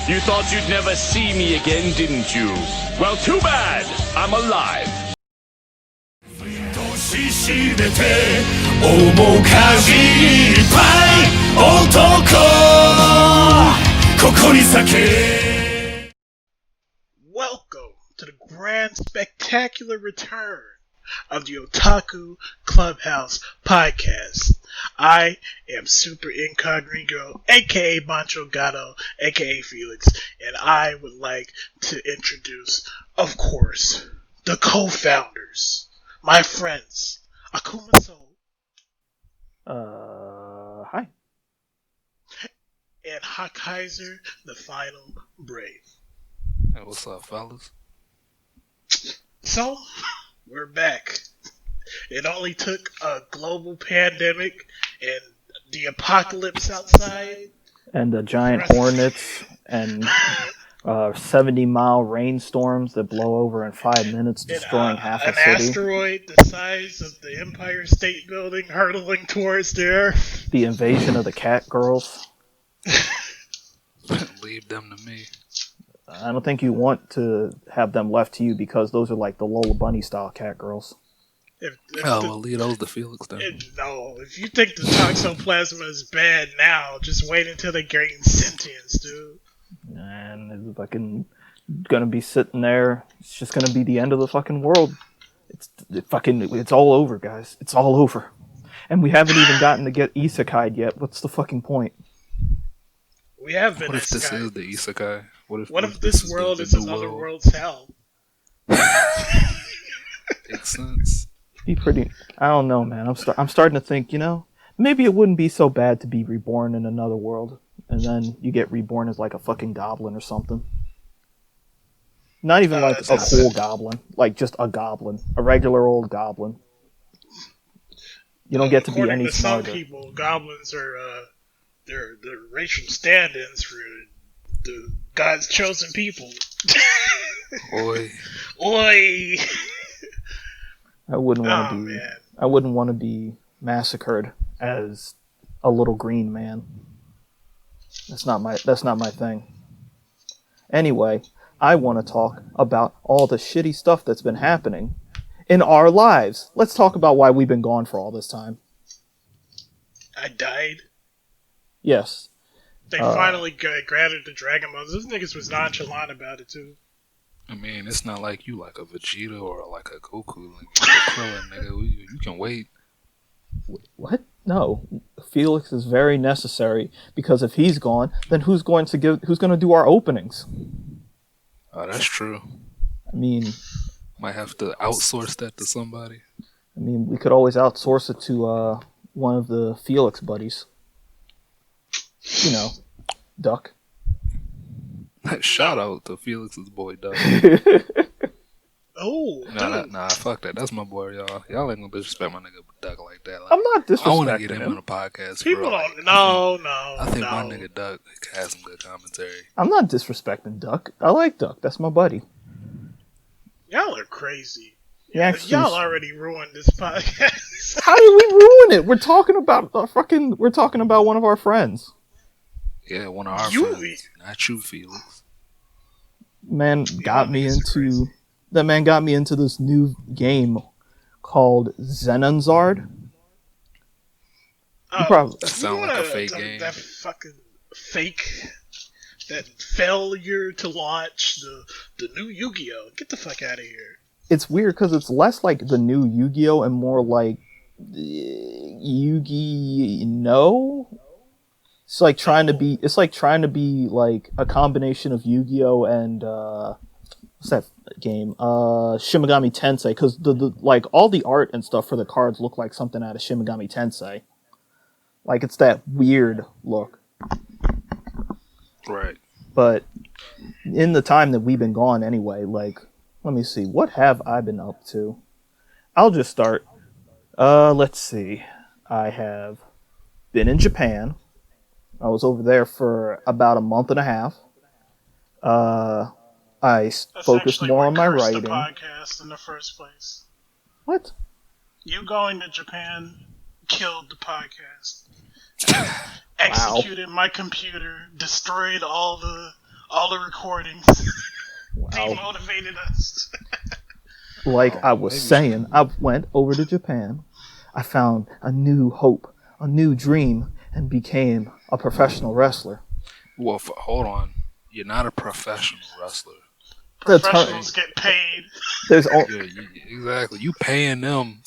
You thought you'd never see me again, didn't you? Well, too bad. I'm alive. ししめて面かじいっぱい男ここに酒 Welcome to the grand spectacular return of the Otaku Clubhouse podcast. I am Super Incognito, aka Bancho Gato, aka Felix, and I would like to introduce, of course, the co-founders, my friends, Akuma Soul. Hi. And Hakkaiser, the final brave. Hey, what's up, fellas? So, we're back. It only took a global pandemic and the apocalypse outside. And the giant hornets and 70-mile rainstorms that blow over in 5 minutes, destroying half a city. An asteroid the size of the Empire State Building hurtling towards the Earth. The invasion of the cat girls. Leave them to me. I don't think you want to have them left to you because those are like the Lola Bunny style cat girls. Well, leave those to Felix then. No, if you think the toxoplasma is bad now, just wait until they gain sentience, dude. And it's fucking gonna be sitting there. It's just gonna be the end of the fucking world. It's all over, guys. It's all over. And we haven't even gotten to get isekai'd yet. What's the fucking point? We have been. What if this is the isekai? What if this world is another world's hell? Makes sense. Be pretty. I don't know, man. I'm starting to think, maybe it wouldn't be so bad to be reborn in another world, and then you get reborn as like a fucking goblin or something. Not even like a cool goblin, like just a goblin, a regular old goblin. You don't get to be any smarter. Some people, goblins are they're racial stand-ins for the God's chosen people. Oi. Oi. I wouldn't want to be massacred as a little green man. That's not my thing. Anyway, I want to talk about all the shitty stuff that's been happening in our lives. Let's talk about why we've been gone for all this time. I died. Yes. They finally granted the Dragon Balls. Those niggas was nonchalant about it too. I mean, it's not like you like a Vegeta or like a Goku, like a Krillin, nigga. You can wait. What? No. Felix is very necessary because if he's gone, then who's going to do our openings? Oh, that's true. I mean, might have to outsource that to somebody. I mean, we could always outsource it to one of the Felix buddies. Duck. Shout out to Felix's boy, Duck. Oh, nah, fuck that. That's my boy, y'all. Y'all ain't gonna disrespect my nigga Duck like that. Like, I'm not disrespecting him. I want to get him on a podcast. People bro. don't. No. I think my nigga Duck has some good commentary. I'm not disrespecting Duck. I like Duck. That's my buddy. Y'all are crazy. Y'all already ruined this podcast. How did we ruin it? We're talking about one of our friends. Yeah, one of our friends. Not you, Felix. That man got me into this new game called Xenonzard. That sounds like a fake game. That fucking fake. That failure to launch the new Yu-Gi-Oh! Get the fuck out of here. It's weird because it's less like the new Yu-Gi-Oh! And more like Yu-Gi-No! It's like trying to be like a combination of Yu-Gi-Oh! And what's that game? Shimigami Tensei, because the like all the art and stuff for the cards look like something out of Shimigami Tensei. Like it's that weird look. Right. But in the time that we've been gone anyway, like, let me see, what have I been up to? I'll just start. Let's see. I have been in Japan. I was over there for about a month and a half. I focused more on my writing. The podcast in the first place. What? You going to Japan killed the podcast. Executed my computer, destroyed all all the recordings. Demotivated us. Like I was saying, I went over to Japan. I found a new hope, a new dream, and became a professional wrestler. Well, hold on. You're not a professional wrestler. Professionals get paid. There's exactly. You paying them.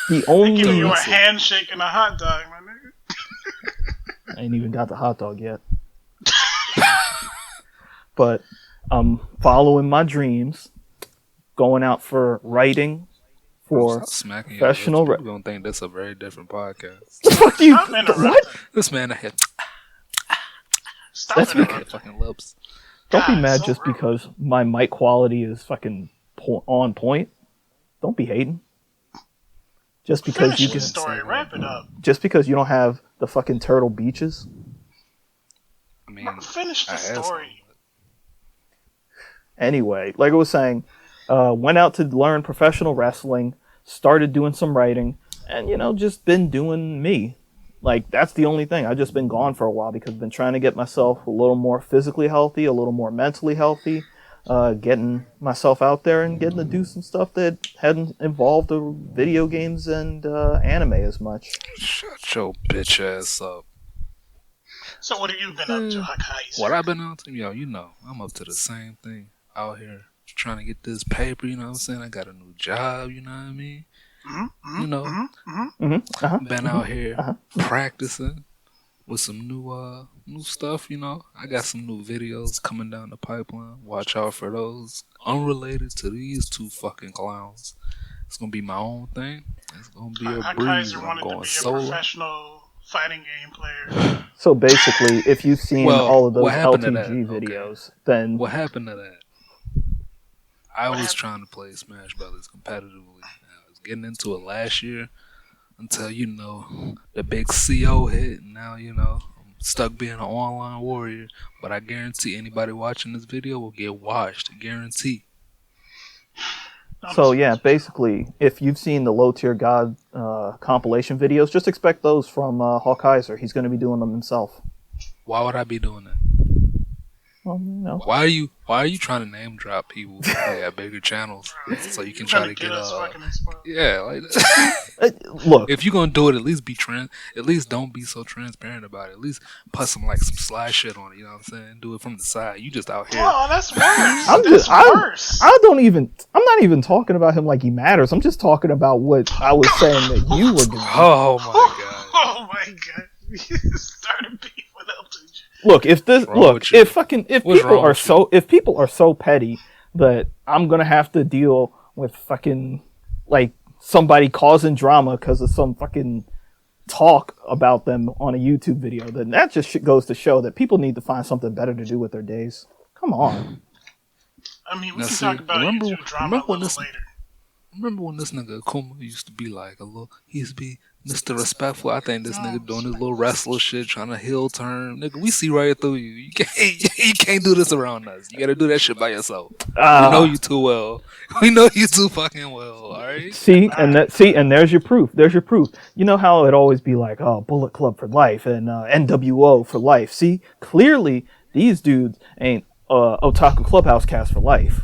The only They give you a handshake and a hot dog, my nigga. I ain't even got the hot dog yet. But I'm following my dreams, going out for writing, for professional. People gonna think that's a very different podcast. Fuck you! What? This man ahead. Stop it! Fucking lips. Don't be mad just because my mic quality is fucking on point. Don't be hating. Just because Finish the story, wrap it up. Just because you don't have the fucking Turtle Beaches. I mean, finish the story. Anyway, like I was saying, went out to learn professional wrestling, started doing some writing, and just been doing me. Like, that's the only thing. I've just been gone for a while because I've been trying to get myself a little more physically healthy, a little more mentally healthy, getting myself out there and getting to do some stuff that hadn't involved video games and anime as much. Shut your bitch ass up. So what have you been up to, Hakai? What I've been up to? I'm up to the same thing. Out here trying to get this paper, you know what I'm saying? I got a new job, you know what I mean? Been out here practicing with some new stuff, I got some new videos coming down the pipeline. Watch out for those. Unrelated to these two fucking clowns. It's gonna be my own thing. It's gonna be a breeze. I'm going solo. Professional fighting game player. So basically, if you've seen all of those LTG videos, then what happened to that? I was trying to play Smash Brothers competitively. I was getting into it last year until the big CO hit, and now I'm stuck being an online warrior. But I guarantee anybody watching this video will get washed. Guarantee. So yeah, basically, if you've seen the Low Tier God compilation videos, just expect those from Hawkeizer. He's going to be doing them himself. Why would I be doing that? Well, Why are you trying to name drop people that have bigger channels so you can try to get look, if you're gonna do it, at least at least don't be so transparent about it. At least put some sly shit on it, you know what I'm saying? Do it from the side. You just out here. Oh, that's worse. Worse. I'm not even talking about him like he matters. I'm just talking about what I was saying that you were doing. Oh my god. Oh my god. You started beef with LTG. Look, if people are so petty that I'm gonna have to deal with fucking somebody causing drama because of some fucking talk about them on a YouTube video, then that just goes to show that people need to find something better to do with their days. Come on. I mean, we can talk about YouTube drama a little later. Remember when this nigga Akuma used to be he used to be Mr. Respectful? I think this nigga doing his little wrestler shit, trying to heel turn. Nigga, we see right through you. You can't do this around us. You gotta do that shit by yourself. We know you too well. We know you too fucking well, alright? See, and there's your proof. There's your proof. You know how it always be like, Bullet Club for life and NWO for life. See, clearly these dudes ain't Otaku Clubhouse cast for life.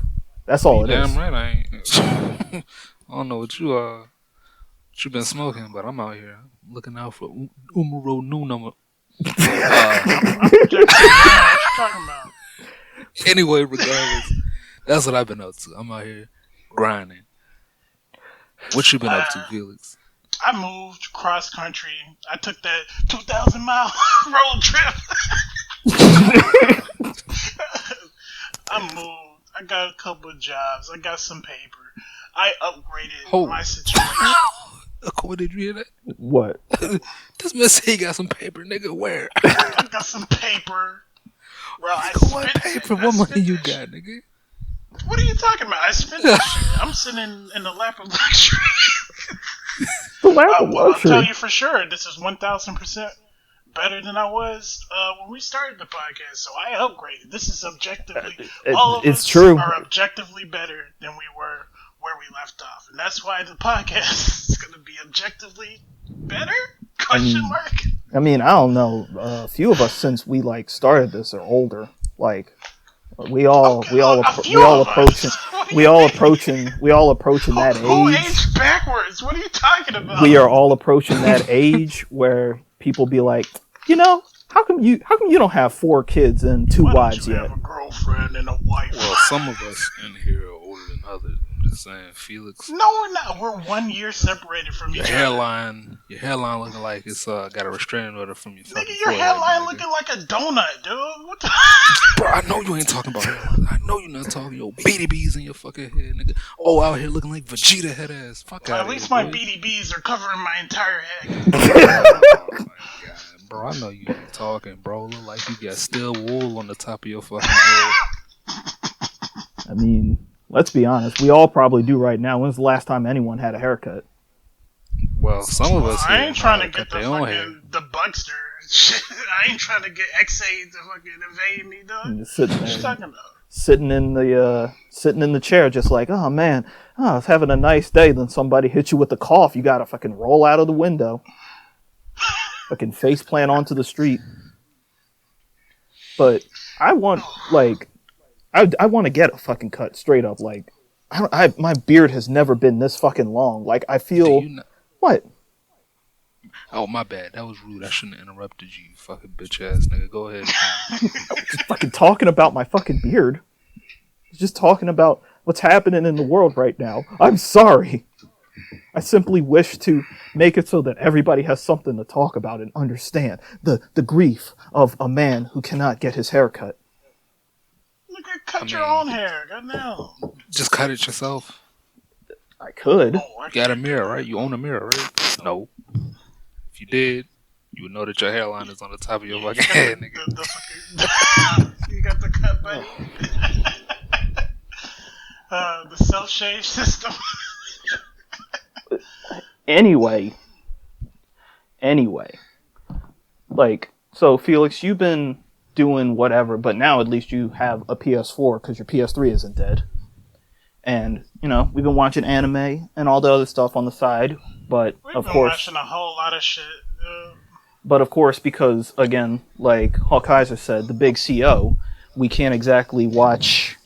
That's all it is. Damn right I ain't. I don't know what you been smoking, but I'm out here looking out for Umuro Nunama. Anyway, regardless, that's what I've been up to. I'm out here grinding. What you been up to, Felix? I moved cross country. I took that 2,000-mile road trip. I moved. I got a couple of jobs. I got some paper. I upgraded my situation. What did you hear that? What? This man said he got some paper, nigga. Where? I got some paper. Bro, what paper? What money you got, nigga? What are you talking about? I spent that shit. I'm sitting in the lap of luxury. The lap of luxury? I'll tell you for sure, this is 1,000% better than I was when we started the podcast. So I upgraded. This is objectively all of us are objectively better than we were where we left off, and that's why the podcast is going to be objectively better? Question mark. I mean, I don't know. A few of us since we started this are older. We all approaching that Who age. aged backwards? What are you talking about? We are all approaching that age where people be like, how come you don't have 4 kids and 2 wives yet? Have a girlfriend and a wife. Well, some of us in here are older than others. I'm just saying, Felix. No, we're not. We're 1 year separated from each other. Your hairline looking like it's got a restraining order from your fucking Nigga, your hairline looking like a donut, dude. What the? Bro, I know you ain't talking about hairline. I know you're not talking your BDBs in your fucking head, nigga. Oh, out here looking like Vegeta head ass. Fuck out. At least my BDBs are covering my entire head. Oh my god. Bro, I know you ain't talking, bro. Look like you got still wool on the top of your fucking head. I mean, let's be honest. We all probably do right now. When's the last time anyone had a haircut? Well, some of us. I ain't trying to get the Buckster shit. I ain't trying to get XA to fucking invade me, dog. Just sitting What there, you talking about? sitting in the chair, just like, oh man, I was having a nice day. Then somebody hits you with a cough. You gotta fucking roll out of the window. Fucking face plant onto the street. But I want I want to get a fucking cut straight up. Like, my beard has never been this fucking long. Like, I feel what? Oh, my bad. That was rude. I shouldn't have interrupted you, you fucking bitch ass nigga. Go ahead. I was just fucking talking about my fucking beard. I was just talking about what's happening in the world right now. I'm sorry. I simply wish to make it so that everybody has something to talk about and understand the grief of a man who cannot get his hair cut. Look, cut your own hair. Goddamn. Just cut it yourself. I could. You got a mirror, right? You own a mirror, right? No. If you did, you would know that your hairline is on the top of your fucking head, nigga. You got the cut, buddy. The self-shave system. Anyway, like, so Felix, you've been doing whatever, but now at least you have a PS4 because your PS3 isn't dead. And, we've been watching anime and all the other stuff on the side, but We've of been course... watching a whole lot of shit. But of course, because, again, like Hawkaiser said, the big CO, we can't exactly watch...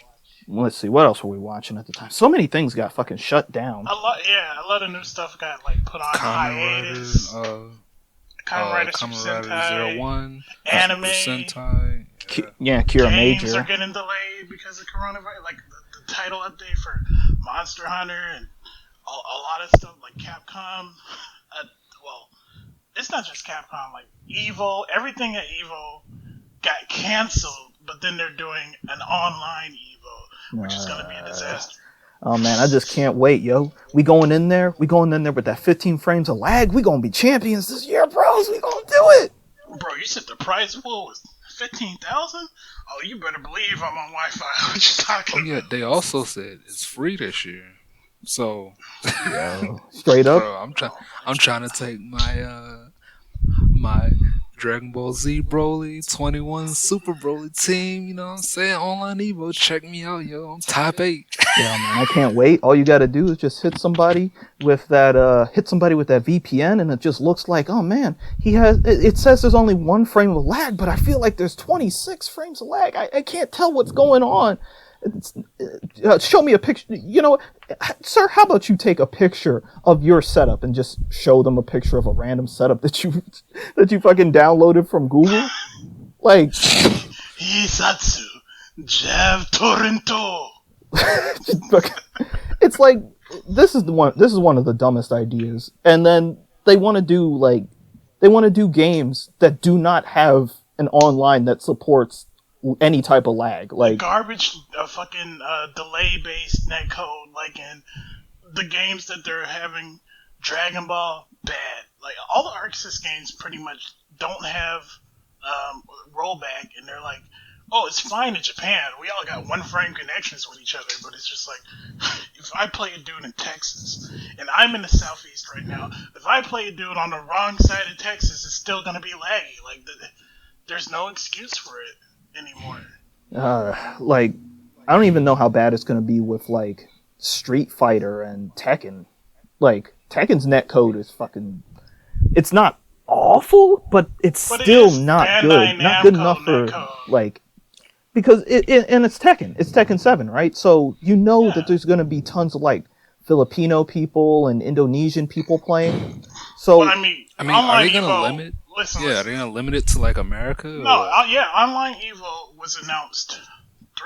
Let's see, what else were we watching at the time? So many things got fucking shut down. A lot of new stuff got put on hiatus. Kamen Rider Super Sentai, 01, anime, Sentai, Kira games Major are getting delayed because of coronavirus. Like the title update for Monster Hunter and a lot of stuff like Capcom. It's not just Capcom. Like Evo, everything at Evo got canceled, but then they're doing an online Evo, which is going to be a disaster. Oh man, I just can't wait, yo. We going in there with that 15 frames of lag. We gonna be champions this year, bros. We gonna do it. Bro, you said the price pool was 15,000? Oh, you better believe I'm on Wi-Fi. What you talking about? Yeah, they also said it's free this year. So, straight up, bro, I'm trying to take my my Dragon Ball Z Broly 21 Super Broly team, you know what I'm saying? Online Evo, check me out, yo. I'm top 8. Yeah, man, I can't wait. All you got to do is just hit somebody with that VPN, and it just looks like, oh man, it says there's only 1 frame of lag, but I feel like there's 26 frames of lag. I can't tell what's going on. Show me a picture. Sir, how about you take a picture of your setup and just show them a picture of a random setup that you fucking downloaded from Google? Like, Hisatsu Jav Torrento. It's like, this is one of the dumbest ideas. And then they want to do games that do not have an online that supports any type of lag, like garbage, fucking delay-based netcode, like in the games that they're having. Dragon Ball, bad. Like all the ArcSys games pretty much don't have rollback, and they're like, oh, it's fine in Japan. We all got 1 frame connections with each other, but it's just like, if I play a dude in Texas, and I'm in the southeast right now, if I play a dude on the wrong side of Texas, it's still gonna be laggy. Like there's no excuse for it anymore. Like, I don't even know how bad it's going to be with like Street Fighter and Tekken. Like, Tekken's netcode is fucking, it's not awful, but it's still not good. Not good enough for netcode. Like, because and it's Tekken. It's Tekken 7, right? So you know that there's going to be tons of like Filipino people and Indonesian people playing. So I mean, are they gonna Evo, limit? Listen, Are they gonna limit it to like America? No, Online Evo was announced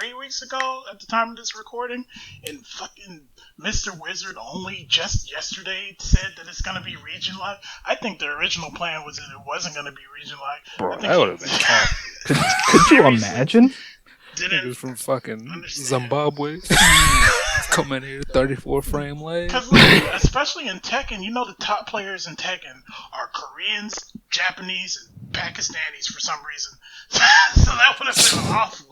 3 weeks ago at the time of this recording, and fucking Mr. Wizard only just yesterday said that it's gonna be region live. I think the original plan was that it wasn't gonna be region live. Bro, that would have been cap. Could you imagine? Niggas from fucking Zimbabwe coming here 34 frame lag. Because especially in Tekken, you know the top players in Tekken are Koreans, Japanese, and Pakistanis for some reason. So that would have been awful.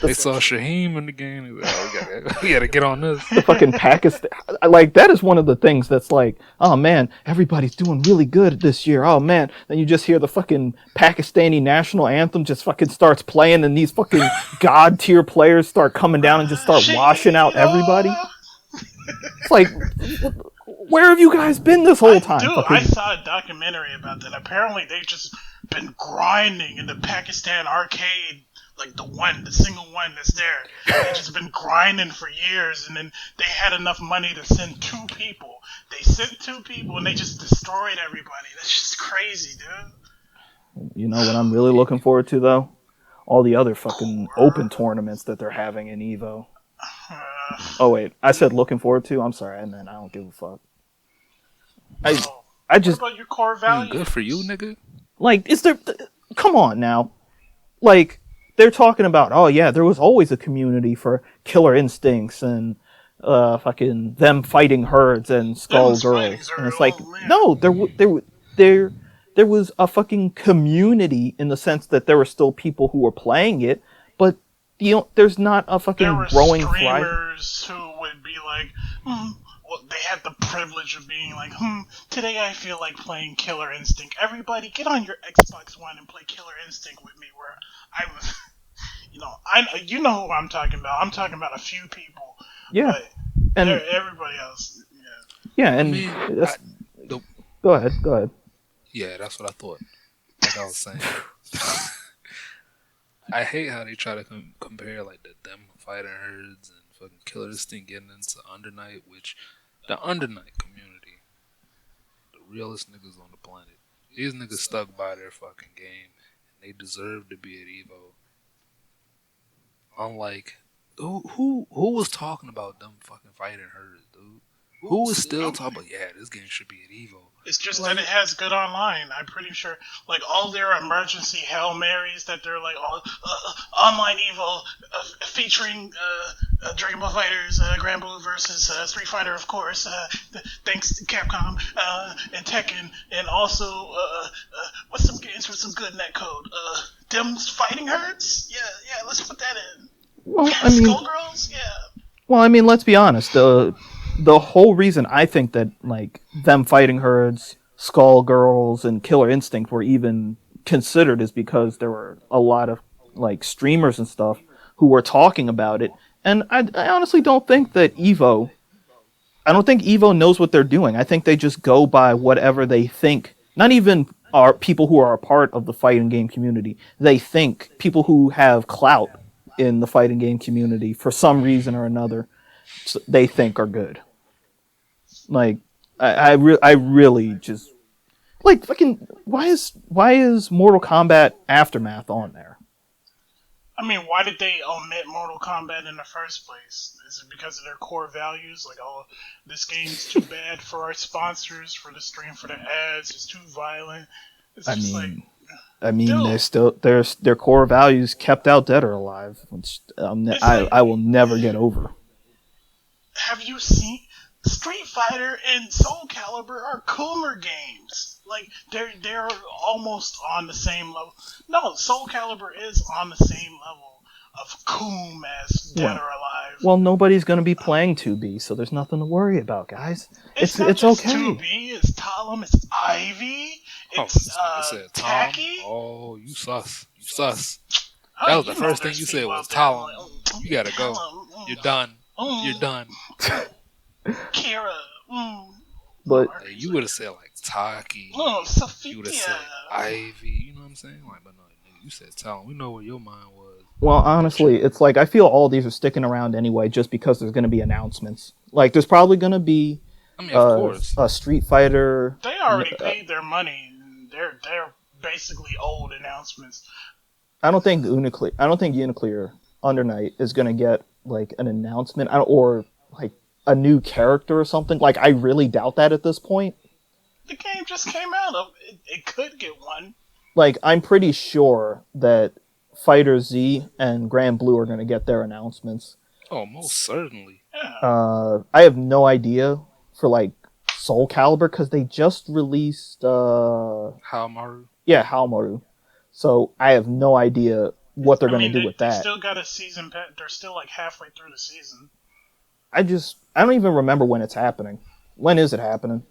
They saw Shaheem in the game. They like, oh, we gotta get on this. The fucking Pakistan, like that is one of the things that's like, oh man, everybody's doing really good this year. Oh man, then you just hear the fucking Pakistani national anthem just fucking starts playing, and these fucking god tier players start coming down and just start washing out everybody. It's like, where have you guys been this whole time? Dude, I saw a documentary about that. Apparently, they've just been grinding in the Pakistan arcade, like the single one that's there. They've just been grinding for years, and then they had enough money to send 2 people. They sent 2 people, and they just destroyed everybody. That's just crazy, dude. You know what I'm really looking forward to, though? All the other fucking open tournaments that they're having in EVO. Oh wait, I said looking forward to. I'm sorry, I meant I don't give a fuck. I just. What about your core values? Good for you, nigga. Like, is there? Come on now. Like, they're talking about, oh yeah, there was always a community for Killer Instincts and fucking them fighting herds and Skull Girls, and it's like, no, there was a fucking community in the sense that there were still people who were playing it, but there's not a fucking growing thrive. There were streamers who would be like, well, they had the privilege of being like, today I feel like playing Killer Instinct. Everybody, get on your Xbox One and play Killer Instinct with me. Where I was, you know who I'm talking about. I'm talking about a few people. Yeah, and everybody else. Yeah, and go ahead. Yeah, that's what I thought. Like I was saying. I hate how they try to compare like them fighting herds and fucking Killer Instinct getting into Under Night, which the Under Night community, the realest niggas on the planet. These niggas stuck by their fucking game, and they deserve to be at EVO. Unlike who was talking about them fucking fighting herds, dude? Who was still talking about this game should be at EVO? It's just that it has good online. I'm pretty sure, like, all their emergency Hail Marys that they're like, online Evo featuring Dragon Ball Fighters, Grand Blue versus Street Fighter, of course, thanks to Capcom, and Tekken, and also, what's some games with some good netcode? Dem's Fighting Herds? Yeah, let's put that in. Well, I mean, Skullgirls? Yeah. Well, I mean, let's be honest. The whole reason I think that, like, them fighting herds, Skullgirls, and Killer Instinct were even considered is because there were a lot of, like, streamers and stuff who were talking about it. And I honestly don't think that EVO knows what they're doing. I think they just go by whatever they think. Not even are people who are a part of the fighting game community. They think people who have clout in the fighting game community for some reason or another, they think are good. Like, I really just, like, fucking, why is Mortal Kombat Aftermath on there? I mean, why did they omit Mortal Kombat in the first place? Is it because of their core values? Like, this game's too bad for our sponsors, for the stream, for the ads, it's too violent. I mean, they're still their core values kept out dead or alive, which I will never get over. Have you seen Street Fighter and Soul Calibur are cooler games? Like, they're almost on the same level. No, Soul Calibur is on the same level of cool as Dead or Alive. Well, nobody's going to be playing 2B, so there's nothing to worry about, guys. It's not just okay. 2B, it's Talum, it's Ivy, it's Tacky. Oh, you sus. That was the first thing you said was Talum. You gotta go. You're done. You're done. Kira. But you would have said like Taki. Sophia. You would have said Ivy. You know what I'm saying? Like, but no, You said Talon. We know where your mind was. Well, honestly, it's like I feel all these are sticking around anyway, just because there's going to be announcements. Like, there's probably going to be, I mean, of course, a Street Fighter. They already paid their money. They're basically old announcements. I don't think Uniclear Under Night is going to get like an announcement or like a new character or something. Like, I really doubt that at this point. The game just came out. It could get one. Like, I'm pretty sure that Fighter Z and Grand Blue are going to get their announcements. Oh, most certainly. Yeah. I have no idea for like Soul Calibur because they just released Haomaru. Yeah, Haomaru. So I have no idea what they're going to do with that. They still got a season. They're still like halfway through the season. I don't even remember when it's happening. When is it happening?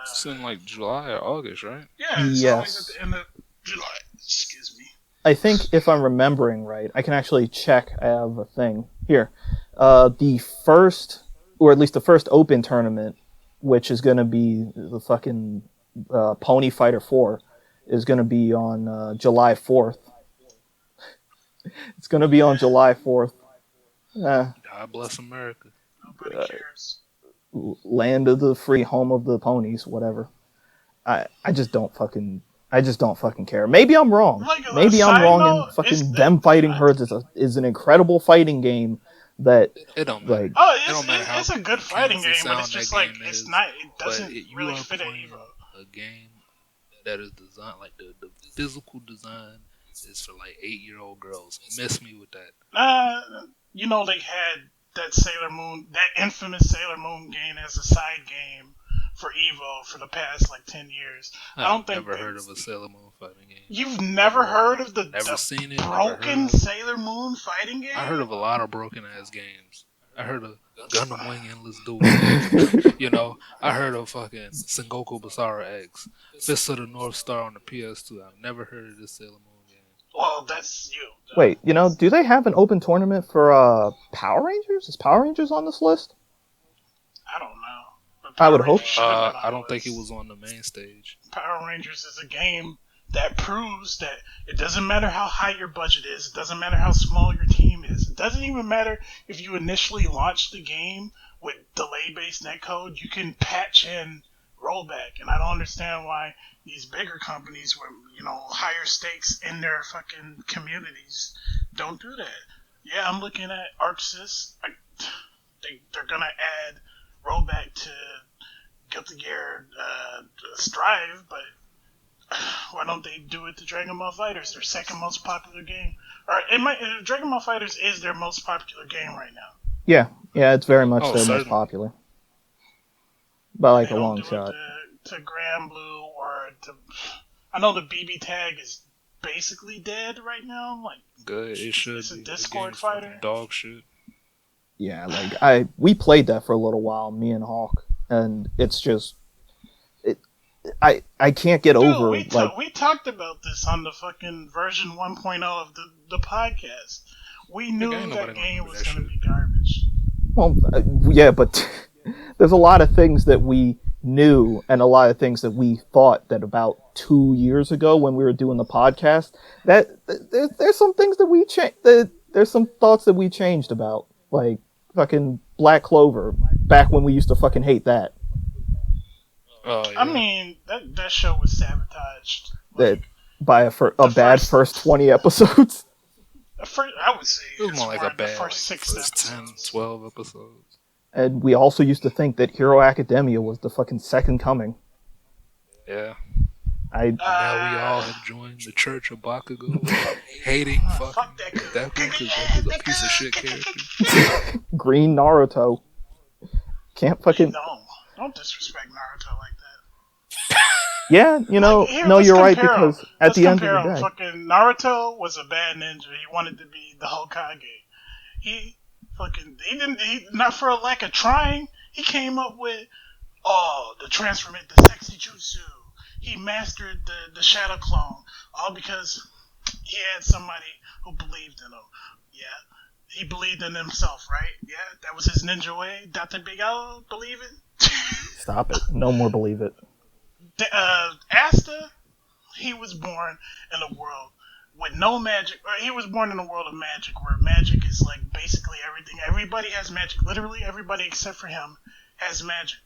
It's in like July or August, right? Yeah, it's always at the end of July. Excuse me. I think if I'm remembering right, I can actually check. I have a thing here. The first, or at least the first open tournament, which is going to be the fucking Pony Fighter 4, is going to be on July 4th. It's going to be on July 4th. God bless America. Nobody cares. Land of the free, home of the ponies, whatever. I just don't fucking care. Maybe I'm wrong. Maybe I'm wrong, and fucking them fighting herds is an incredible fighting game that it don't matter. Like. Oh, it don't matter how it's a good fighting game, but it's just like is, it doesn't really fit at playing Evo. A game that is designed like the physical design is for like 8-year-old girls. Miss me with that. You know they had that infamous Sailor Moon game as a side game for Evo for the past like 10 years. I've never heard of a Sailor Moon fighting game. You've never heard of the seen it, broken Sailor Moon fighting game? I heard of a lot of broken ass games. I heard of Gundam Wing Endless Duel. You know, I heard of fucking Sengoku Basara X, Fist of the North Star on the PS2. I've never heard of this Sailor Moon game. Well, that's you. Wait, do they have an open tournament for Power Rangers? Is Power Rangers on this list? I don't know. I would hope. I don't think it was on the main stage. Power Rangers is a game that proves that it doesn't matter how high your budget is. It doesn't matter how small your team is. It doesn't even matter if you initially launch the game with delay-based netcode. You can patch in rollback. And I don't understand why these bigger companies with, higher stakes in their fucking communities don't do that. Yeah, I'm looking at ArcSys. They're going to add rollback to Guilty Gear Strive, but why don't they do it to Dragon Ball FighterZ, their second most popular game? Or Dragon Ball FighterZ is their most popular game right now. Yeah, it's very much their certainly. most popular. By like They a don't long do shot. It to Grand Blue or to... I know the BB tag is basically dead right now. Like, good, it should it's be. a Discord fighter. Dog shit. Yeah, like we played that for a little while, me and Hawk, and it's just I can't get over we talked about this on the fucking version 1.0 of the podcast. We knew that game was going to be garbage. Well, yeah, but there's a lot of things that we knew and a lot of things that we thought that about 2 years ago when we were doing the podcast that there's some things that we there's some thoughts that we changed about, like fucking Black Clover back when we used to fucking hate that. Oh, yeah. I mean, that show was sabotaged. That by a bad first 20 episodes. I would say it was more like a bad first 10, 12 episodes. And we also used to think that Hero Academia was the fucking second coming. Yeah. Now we all have joined the Church of Bakugo, hating fucking that because that was a piece of shit character. Green Naruto. Can't fucking... No, don't disrespect Naruto like that. Yeah, you're right, because at the end of the day... Fucking Naruto was a bad ninja. He wanted to be the Hokage. He not for a lack of trying, he came up with, the transformate, the sexy jutsu. He mastered the shadow clone, all because he had somebody who believed in him. Yeah, he believed in himself, right? Yeah, that was his ninja way. Dr. Big O, believe it? Stop it. No more believe it. Asta, he was born in a world with no magic, or he was born in a world of magic where magic is like basically everything. Everybody has magic. Literally everybody except for him has magic.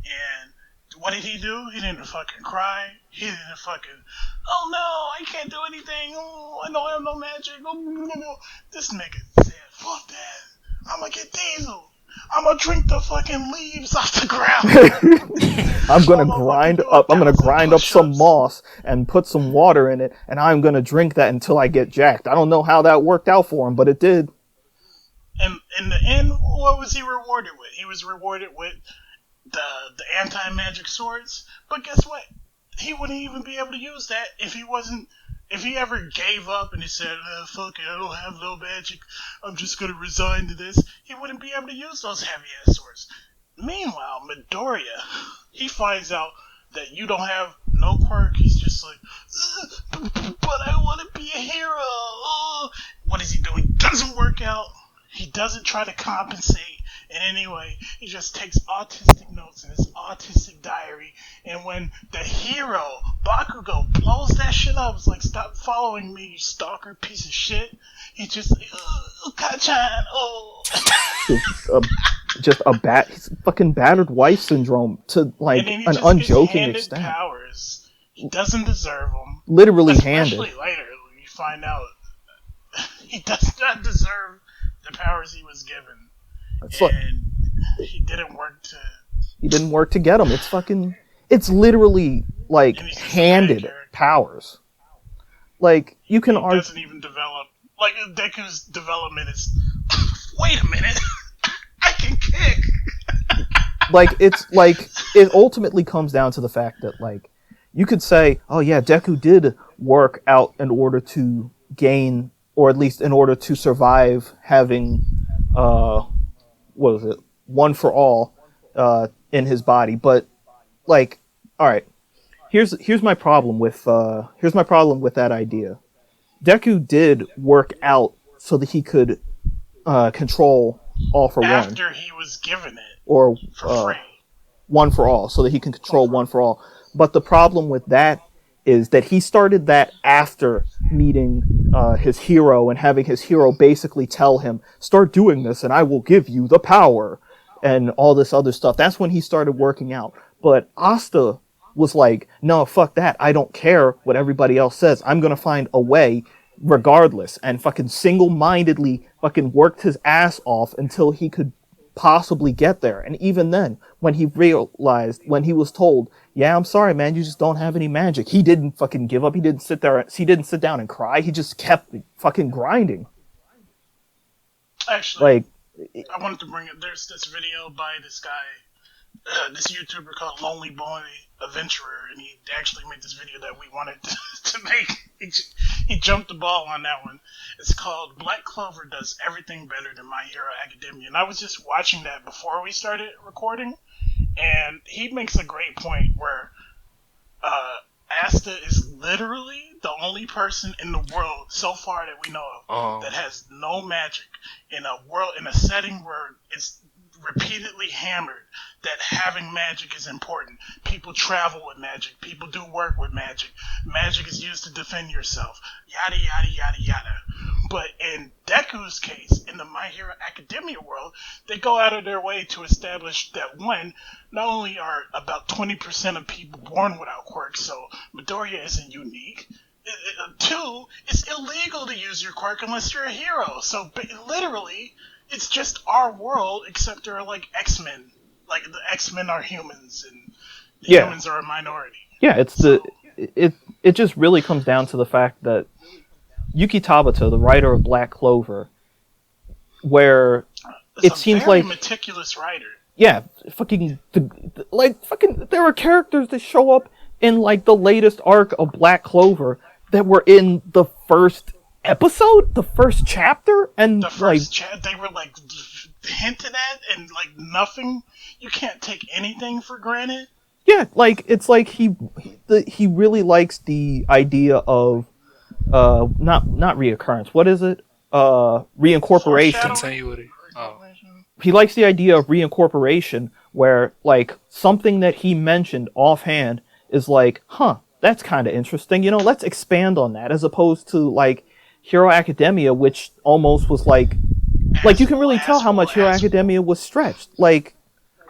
And what did he do? He didn't fucking cry. He didn't fucking, oh no, I can't do anything. Oh, I don't have no magic. Oh, this nigga said, fuck that. I'm gonna get Diesel. I'm gonna drink the fucking leaves off the ground. I'm gonna grind up some moss and put some water in it, and I'm gonna drink that until I get jacked. I don't know how that worked out for him, but it did. And in the end, what was he rewarded with? He was rewarded with the anti-magic swords. But guess what? He wouldn't even be able to use that if he ever gave up and he said, fuck it, I don't have no magic, I'm just gonna resign to this, he wouldn't be able to use those heavy-ass swords. Meanwhile, Midoriya, he finds out that you don't have no quirk, he's just like, but I want to be a hero. What does he do? He doesn't work out. He doesn't try to compensate in any way. He just takes autistic notes in his autistic diary. And when the hero, Bakugo, blows that shit up, it's like, stop following me, you stalker piece of shit. He just, Kachan, oh. Just he's fucking battered wife syndrome to like an unjoking extent. Powers. He doesn't deserve them. Literally handed. Especially later, you find out he does not deserve the powers he was given. And he didn't work to get them. It's literally like handed powers. Like you can argue. Doesn't even develop. Like Deku's development is. Wait a minute, I can kick. It ultimately comes down to the fact that like you could say, oh yeah, Deku did work out in order to gain, or at least in order to survive having one for all in his body. But like, all right, here's my problem with that idea. Deku did work out so that he could control all for one. After he was given it, or for free. One for all, so that he can control one for all. But the problem with that is that he started that after meeting his hero and having his hero basically tell him, start doing this and I will give you the power and all this other stuff. That's when he started working out. But Asta was like, no, fuck that. I don't care what everybody else says. I'm going to find a way regardless, and fucking single-mindedly fucking worked his ass off until he could possibly get there. And even then, when he was told, yeah, I'm sorry, man, you just don't have any magic, he didn't fucking give up. He didn't sit down and cry. He just kept fucking grinding. Actually, I wanted to bring it. There's this video by this guy, this YouTuber called Lonely Boy Adventurer, and he actually made this video that we wanted to make. He jumped the ball on that one. It's called Black Clover Does Everything Better Than My Hero Academia. And I was just watching that before we started recording, and he makes a great point where Asta is literally the only person in the world so far that we know of that has no magic in a setting where it's repeatedly hammered that having magic is important. People travel with magic. People do work with magic. Magic is used to defend yourself. Yada, yada, yada, yada. But in Deku's case, in the My Hero Academia world, they go out of their way to establish that, one, not only are about 20% of people born without quirks, so Midoriya isn't unique. Two, it's illegal to use your quirk unless you're a hero. So literally, it's just our world, except there are like X-Men. Like the X-Men are humans, and the humans are a minority. Yeah, it just really comes down to the fact that Yuki Tabata, the writer of Black Clover, where it seems like meticulous writer. Yeah, there are characters that show up in like the latest arc of Black Clover that were in the first episode, the first chapter, and they were like hinted at and like nothing. You can't take anything for granted. Yeah, like it's like he really likes the idea of not reoccurrence. What is it? Reincorporation. Continuity. He likes the idea of reincorporation, where like something that he mentioned offhand is like, that's kind of interesting. Let's expand on that, as opposed to like Hero Academia, which almost was like you can really tell how much Hero Academia was stretched. Like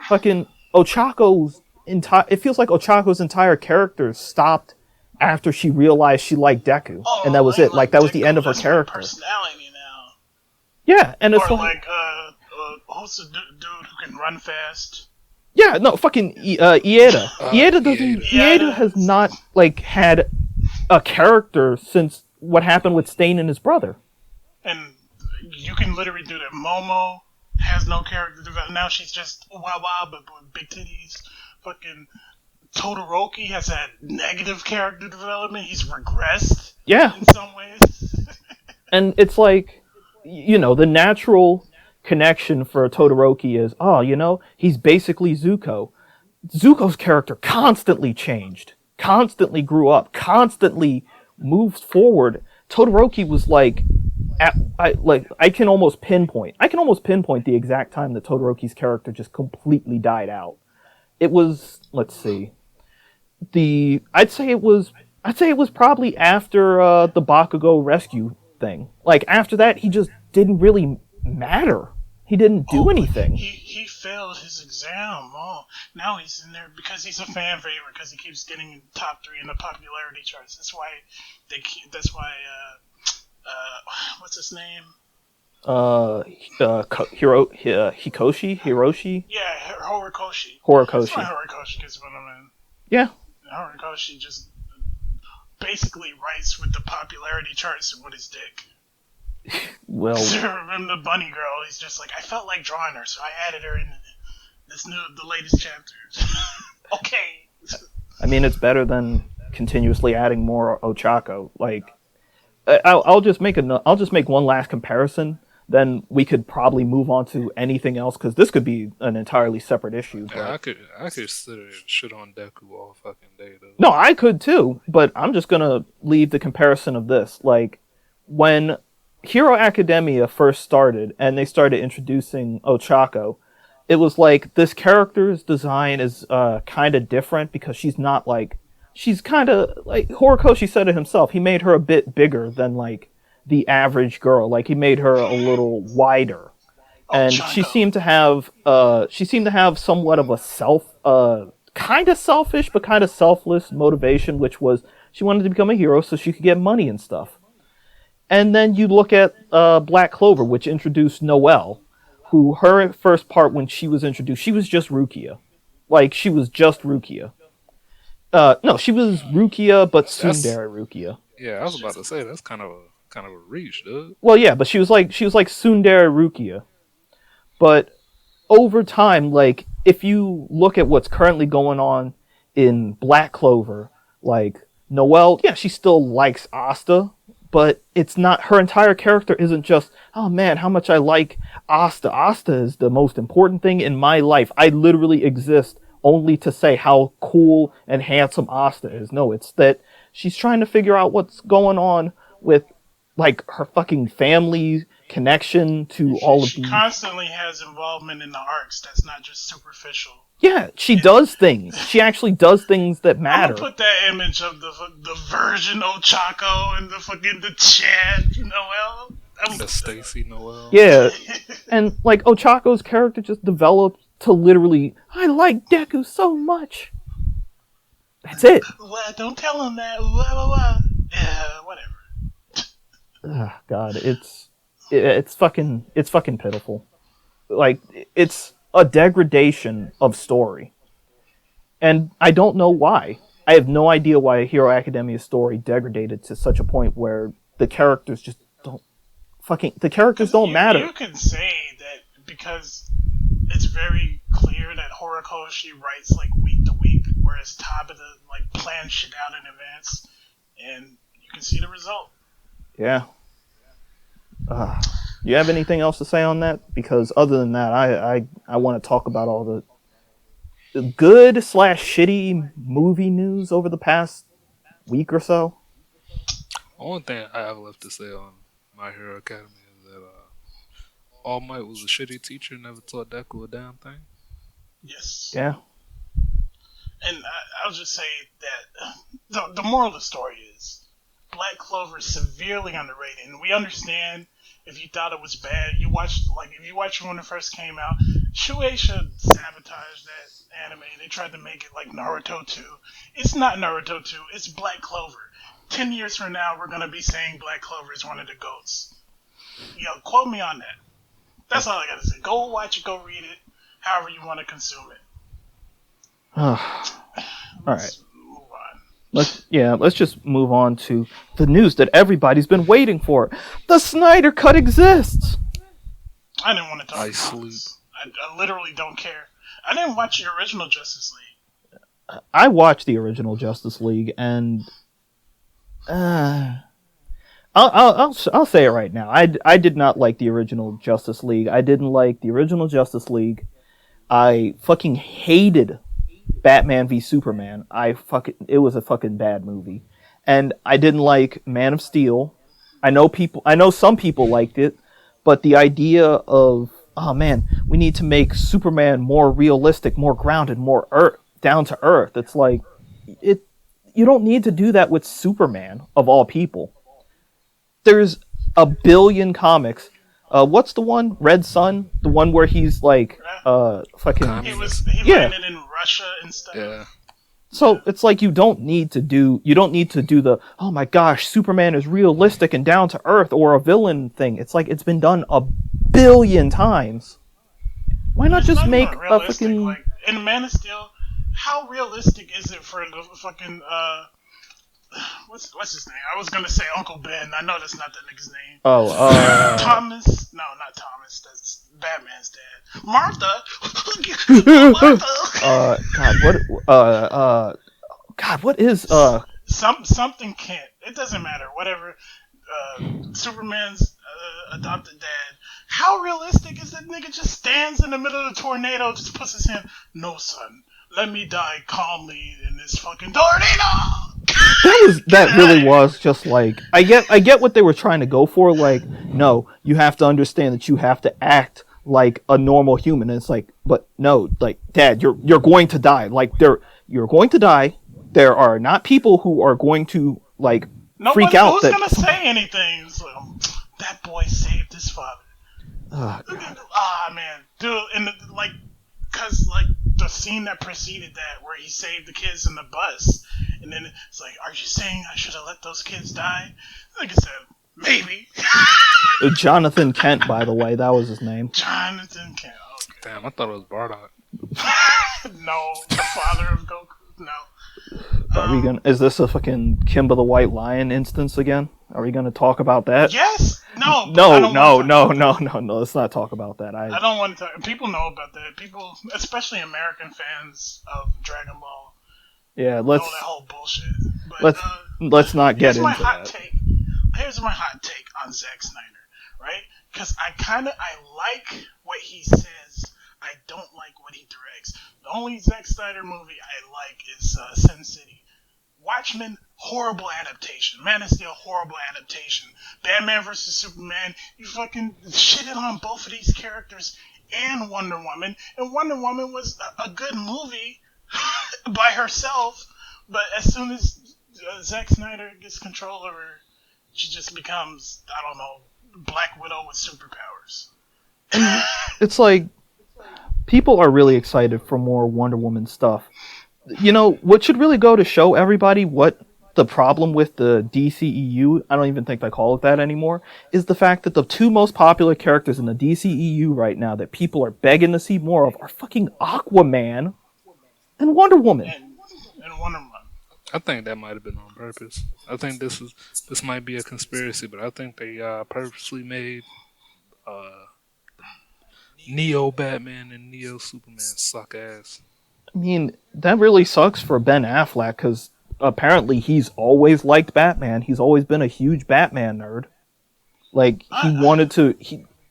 fucking it feels like Ochako's entire character stopped after she realized she liked Deku, and that was it. Like that was the end of her character. Personality now. Yeah, and it's who's the dude who can run fast? Yeah, no, fucking Ieda. Ieda has not like had a character since what happened with Stain and his brother. And you can literally do that. Momo has no character development. Now she's just wow, but with big titties. Fucking Todoroki has had negative character development. He's regressed. Yeah. In some ways. And it's like, the natural connection for Todoroki is, he's basically Zuko. Zuko's character constantly changed, constantly grew up, constantly moved forward. Todoroki was like, I can almost pinpoint the exact time that Todoroki's character just completely died out. It was, let's see, I'd say it was probably after the Bakugo rescue thing. Like after that, he just didn't really matter. He didn't do anything. He failed his exam. Oh, now he's in there because he's a fan favorite because he keeps getting in top 3 in the popularity charts. That's why what's his name? Hiroshi? Yeah, Horikoshi. That's why Horikoshi gets one of them. Yeah. Horikoshi just basically writes with the popularity charts with his dick. Well, remember the bunny girl? He's just like, I felt like drawing her, so I added her in the latest chapter. Okay. I mean, it's better than continuously adding more Ochako. Like, I'll just make one last comparison. Then we could probably move on to anything else, because this could be an entirely separate issue. But... Yeah, I could sit there and shit on Deku all fucking day, though. No, I could too, but I'm just gonna leave the comparison of this. Like, when Hero Academia first started, and they started introducing Ochako, it was like, this character's design is kind of different, because she's kind of, like, Horikoshi said it himself, he made her a bit bigger than, like, the average girl. Like, he made her a little wider. And she seemed to have somewhat of a kind of selfish, but kind of selfless motivation, which was, she wanted to become a hero so she could get money and stuff. And then you look at Black Clover, which introduced Noelle, who her first part when she was introduced, she was just Rukia. Like, she was just Rukia. No, she was Rukia, but tsundere Rukia. Yeah, I was about to say, that's kind of a reach, dude. Well, yeah, but she was like tsundere Rukia. But over time, like, if you look at what's currently going on in Black Clover, like, Noelle, yeah, she still likes Asta, but it's not, her entire character isn't just, oh man, how much I like Asta. Asta is the most important thing in my life. I literally exist only to say how cool and handsome Asta is. No, it's that she's trying to figure out what's going on with, like, her fucking family connection to all of these. She constantly has involvement in the arcs that's not just superficial. Yeah, she does things. She actually does things that matter. I'm gonna put that image of the virgin Ochako and the Chad Noelle. The Stacy Noelle. Yeah, and like Ochako's character just developed to literally, I like Deku so much. That's it. Well, don't tell him that. Yeah, whatever. Oh, God, it's fucking pitiful. Like, it's a degradation of story. And I don't know why. I have no idea why Hero Academia's story degraded to such a point where the characters just don't matter. You can say that because it's very clear that Horikoshi writes like week to week, whereas Tabata like plans shit out in advance, and you can see the result. Yeah. You have anything else to say on that? Because other than that, I want to talk about all the good / shitty movie news over the past week or so. Only thing I have left to say on My Hero Academia is that All Might was a shitty teacher, never taught Deku a damn thing. Yes. Yeah. And I'll just say that the moral of the story is Black Clover is severely underrated, and we understand if you thought it was bad. If you watched it when it first came out, Shueisha sabotaged that anime. They tried to make it like Naruto 2. It's not Naruto 2. It's Black Clover. 10 years from now, we're gonna be saying Black Clover is one of the GOATs. Yo, quote me on that. That's all I gotta say. Go watch it. Go read it. However you want to consume it. All right. Let's just move on to the news that everybody's been waiting for. The Snyder Cut exists. I didn't want to talk about this. I literally don't care. I didn't watch the original Justice League. I watched the original Justice League, and I'll say it right now. I did not like the original Justice League. I didn't like the original Justice League. I fucking hated Batman v Superman. It was a fucking bad movie. And I didn't like Man of Steel. I know some people liked it, but the idea of, oh man, we need to make Superman more realistic, more grounded, more down to earth. It's like, you don't need to do that with Superman, of all people. There's a billion comics. What's the one? Red Sun? The one where he's like, fucking... He landed in Russia and stuff. Yeah. So it's like you don't need to do the, oh my gosh, Superman is realistic and down to earth or a villain thing. It's like it's been done a billion times. Why not just make a fucking... Like, in Man of Steel, how realistic is it for the fucking... What's his name? I was gonna say Uncle Ben. I know that's not that nigga's name. Thomas? No, not Thomas. That's Batman's dad. Martha. God, what is something Kent? It doesn't matter. Whatever. Superman's adopted dad. How realistic is that nigga? Just stands in the middle of the tornado, just puts his hand. No, son. Let me die calmly in this fucking tornado. That really was just like, I get what they were trying to go for. Like, no, you have to understand that you have to act like a normal human. And it's like, but no, like, Dad, you're going to die. Like, you're going to die. There are not people who are going to like freak out. Who's gonna say anything? So, that boy saved his father. Man, dude, and cause like the scene that preceded that, where he saved the kids in the bus, and then it's like, are you saying I should have let those kids die? Like I said, maybe. Jonathan Kent, by the way, that was his name. Jonathan Kent. Okay. Damn, I thought it was Bardock. No, the father of Goku. No. Are we gonna? Is this a fucking Kimba the White Lion instance again? Are we gonna talk about that? Yes. No. Let's not talk about that. I don't want to talk. People know about that. People, especially American fans of Dragon Ball. Yeah, know that whole bullshit. But, let's not get into that. Here's my hot take on Zack Snyder, right? Because I like what he says. I don't like what he directs. The only Zack Snyder movie I like is Sin City. Watchmen, horrible adaptation. Man of Steel, horrible adaptation. Batman vs. Superman, you fucking shitted on both of these characters and Wonder Woman. And Wonder Woman was a good movie by herself, but as soon as Zack Snyder gets control of her, she just becomes, I don't know, Black Widow with superpowers. It's like, people are really excited for more Wonder Woman stuff. You know, what should really go to show everybody what the problem with the DCEU, I don't even think they call it that anymore, is the fact that the two most popular characters in the DCEU right now that people are begging to see more of are fucking Aquaman and Wonder Woman. And Wonder Woman. I think that might have been on purpose. I think this might be a conspiracy, but I think they purposely made Neo Batman and Neo Superman suck ass. I mean, that really sucks for Ben Affleck, because apparently he's always liked Batman. He's always been a huge Batman nerd. Like,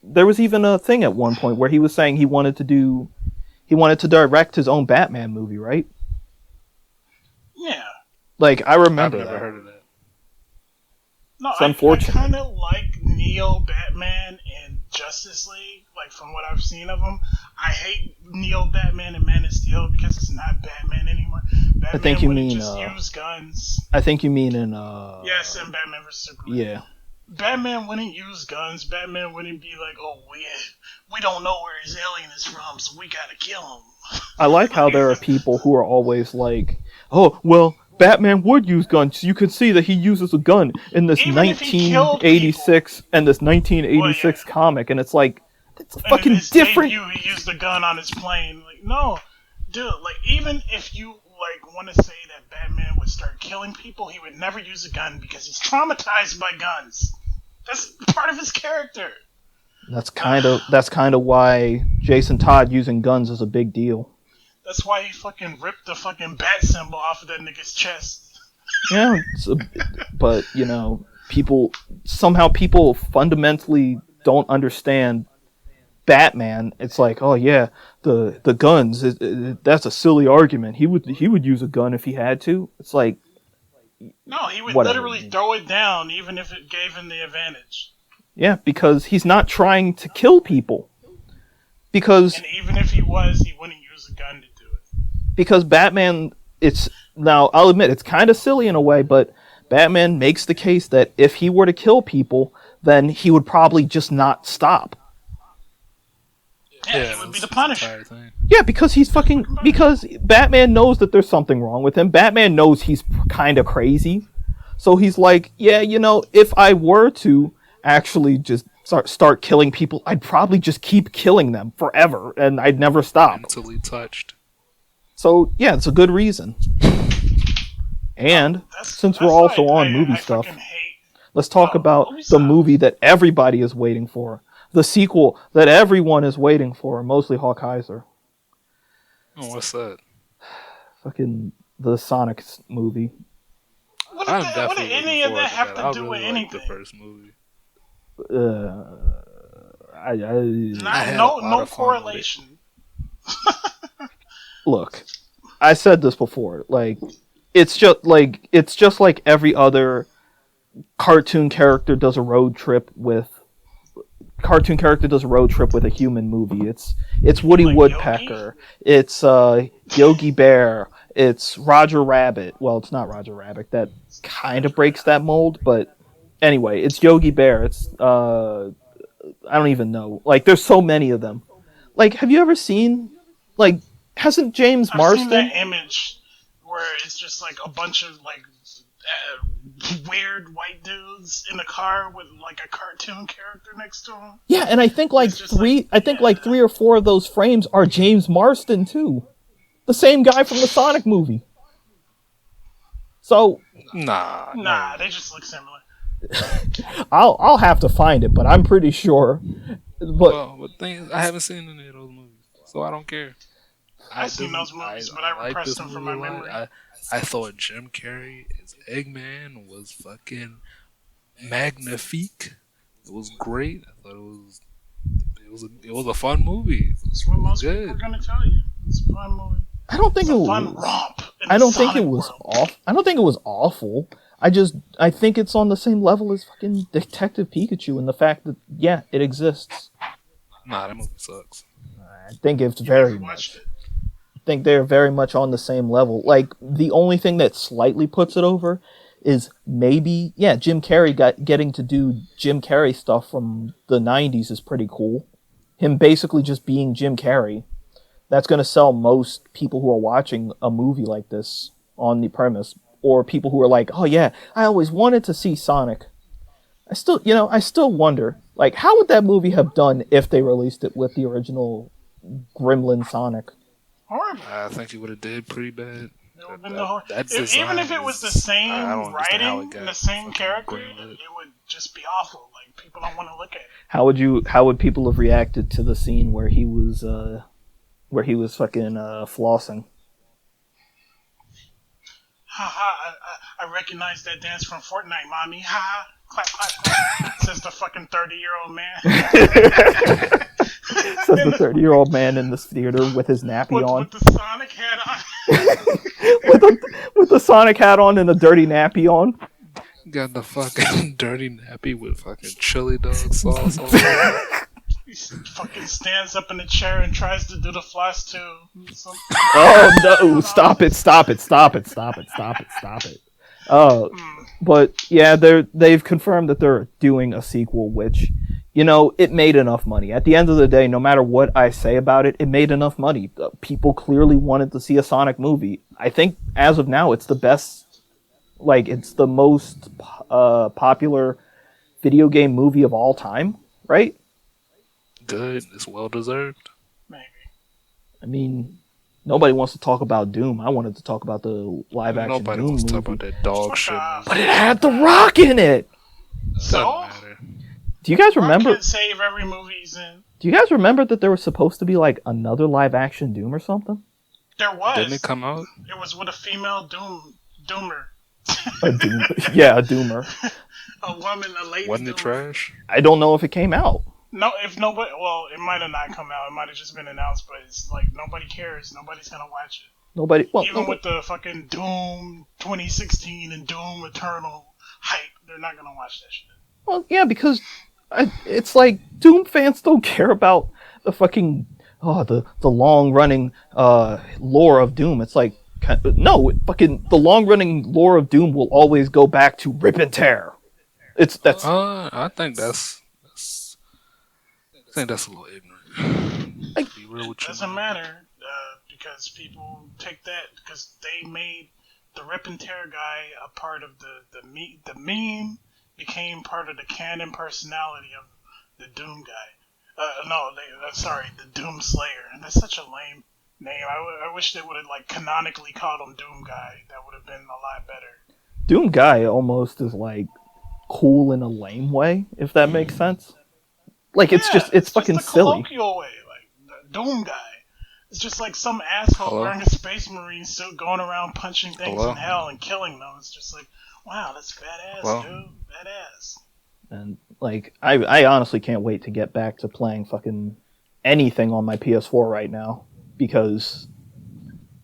there was even a thing at one point where he was saying he wanted to direct his own Batman movie, right? Yeah. Like, I remember I've never heard of that. No, it's unfortunate. I kind of like Neo Batman and Justice League. Like, from what I've seen of them, I hate Neo Batman and Man of Steel because it's not Batman anymore. Batman I think you mean just use guns. I think you mean in Yes, in Batman vs Superman. Yeah. Batman wouldn't use guns. Batman wouldn't be like, "Oh, we don't know where his alien is from, so we gotta kill him." I like how there are people who are always like, "Oh, well, Batman would use guns. You can see that he uses a gun in this 1986 and this 1986 comic," and it's like, it's a fucking different. He used a gun on his plane. Like, no, dude. Like, even if you want to say that Batman would start killing people, he would never use a gun because he's traumatized by guns. That's part of his character. That's kind of why Jason Todd using guns is a big deal. That's why he fucking ripped the fucking bat symbol off of that nigga's chest. Yeah, but people fundamentally don't understand Batman. It's like, oh yeah, the guns. That's a silly argument. He would use a gun if he had to. It's like, no, he would literally throw it down even if it gave him the advantage. Yeah, because he's not trying to kill people. And even if he was, he wouldn't use a gun to do it. Because Batman, now I'll admit it's kind of silly in a way, but Batman makes the case that if he were to kill people, then he would probably just not stop. Yeah, he would be the Punisher. Yeah, because Batman knows that there's something wrong with him. Batman knows he's kind of crazy. So he's like, yeah, if I were to actually just start killing people, I'd probably just keep killing them forever, and I'd never stop. Mentally touched. So, yeah, it's a good reason. And, since we're also on movie stuff, let's talk about the movie that everybody is waiting for. The sequel that everyone is waiting for, mostly Hawkeyser. Oh, what's that? Fucking the Sonic movie. What did any of that have to do with anything? The first movie. No correlation. Look, I said this before. Like, it's just like every other cartoon character does a road trip with a human movie. It's Woody Woodpecker. Yogi? It's Yogi Bear. It's Roger Rabbit. Well, it's not Roger Rabbit. That kind of breaks that mold, but anyway, it's Yogi Bear. It's I don't even know. Like, there's so many of them. Like, have you ever seen, like, hasn't James Marsden? I've seen that image where it's just like a bunch of like weird white dudes in a car with like a cartoon character next to them. Yeah, and I think like three or four of those frames are James Marsden too, the same guy from the Sonic movie. So nah, they just look similar. I'll have to find it, but I'm pretty sure. But the thing is, I haven't seen any of those movies, so I don't care. I've seen those movies, but I repressed them from my memory. I thought Jim Carrey as Eggman was fucking magnifique. It was great. I thought it was a fun movie. That's what most people are gonna tell you. It's a fun movie. I don't think it was fun romp. I don't think it was awful. I don't think it was awful. I think it's on the same level as fucking Detective Pikachu in the fact that it exists. Nah, that movie sucks. I think it's very much. I think they're very much on the same level. Like, the only thing that slightly puts it over is maybe, Jim Carrey getting to do Jim Carrey stuff from the 90s is pretty cool. Him basically just being Jim Carrey. That's going to sell most people who are watching a movie like this on the premise. Or people who are like, oh yeah, I always wanted to see Sonic. I still wonder, like, how would that movie have done if they released it with the original Gremlin Sonic? Horrible. I think it would have did pretty bad. Even if it was the same writing and the same character, it would just be awful. Like, people don't want to look at it. How would people have reacted to the scene where he was fucking flossing? Ha! I recognize that dance from Fortnite, mommy. Ha! Clap, clap, clap. Says the fucking 30-year-old man. Says the 30-year-old man in this theater with his nappy on. With the Sonic hat on. with the Sonic hat on and a dirty nappy on. Got the fucking dirty nappy with fucking chili dog sauce on it. He fucking stands up in the chair and tries to do the floss too. Oh no! Stop it! But yeah, they've confirmed that they're doing a sequel, which, you know, it made enough money. At the end of the day, no matter what I say about it, it made enough money. People clearly wanted to see a Sonic movie. I think as of now, it's the best, like, it's the most popular video game movie of all time, right? Good. It's well deserved. Maybe. I mean, nobody wants to talk about Doom. I wanted to talk about the live action Nobody Doom wants to movie. talk about that dog shit. But it had The Rock in it. So? Do you guys remember? Rock can save every movie he's in. Do you guys remember that there was supposed to be like another live action Doom or something? There was. Didn't it come out? It was with a female Doomer. A Doomer. A woman, a lady. Wasn't it Doomer. trash? I don't know if it came out. No, if nobody, well, it might have not come out. It might have just been announced, but it's like nobody cares. Nobody's gonna watch it. Even with the fucking Doom 2016 and Doom Eternal hype, they're not gonna watch that shit. Well, yeah, because it's like Doom fans don't care about the fucking the long running lore of Doom. It's like no, fucking the long running lore of Doom will always go back to rip and tear. I think that's a little ignorant. Be real with It doesn't matter because people take that because they made the rip and tear guy a part of the meme became part of the canon personality of the Doom guy. The Doom Slayer, and that's such a lame name. I wish they would have like canonically called him Doom Guy. That would have been a lot better. Doom Guy almost is like cool in a lame way, if that makes sense. Like it's fucking just a silly. Colloquial way, like the Doom Guy. It's just like some asshole wearing a Space Marine suit going around punching things in hell and killing them. It's just like, wow, that's badass, dude. Badass. And like, I honestly can't wait to get back to playing fucking anything on my PS4 right now because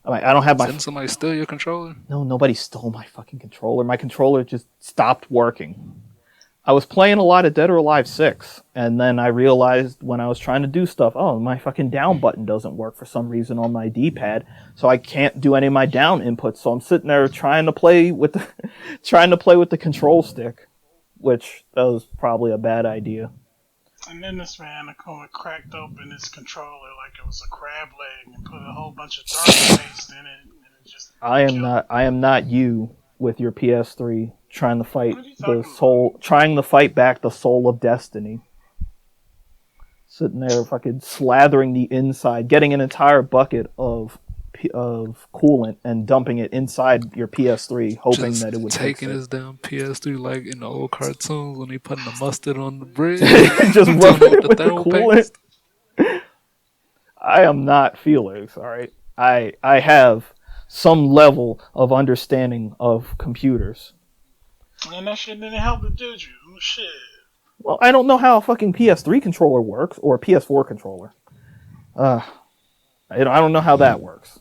I don't have my. Didn't somebody steal your controller? No, nobody stole my fucking controller. My controller just stopped working. I was playing a lot of Dead or Alive 6, and then I realized when I was trying to do stuff, my fucking down button doesn't work for some reason on my D-pad, so I can't do any of my down inputs. So I'm sitting there trying to play with the control stick, which that was probably a bad idea. And then this man cracked open his controller like it was a crab leg and put a whole bunch of dark paste in it, and it just. I am not you with your PS3 trying to fight back the soul of destiny. Sitting there fucking slathering the inside, getting an entire bucket of coolant and dumping it inside your PS3, hoping just that it would taking his damn PS3 like in the old cartoons when they putting the mustard on the bread. Just rubbing it with the coolant. I am not Felix, alright? I have some level of understanding of computers. And that shit didn't help it, did you? Shit. Well, I don't know how a fucking PS3 controller works, or a PS4 controller. I don't know how that works.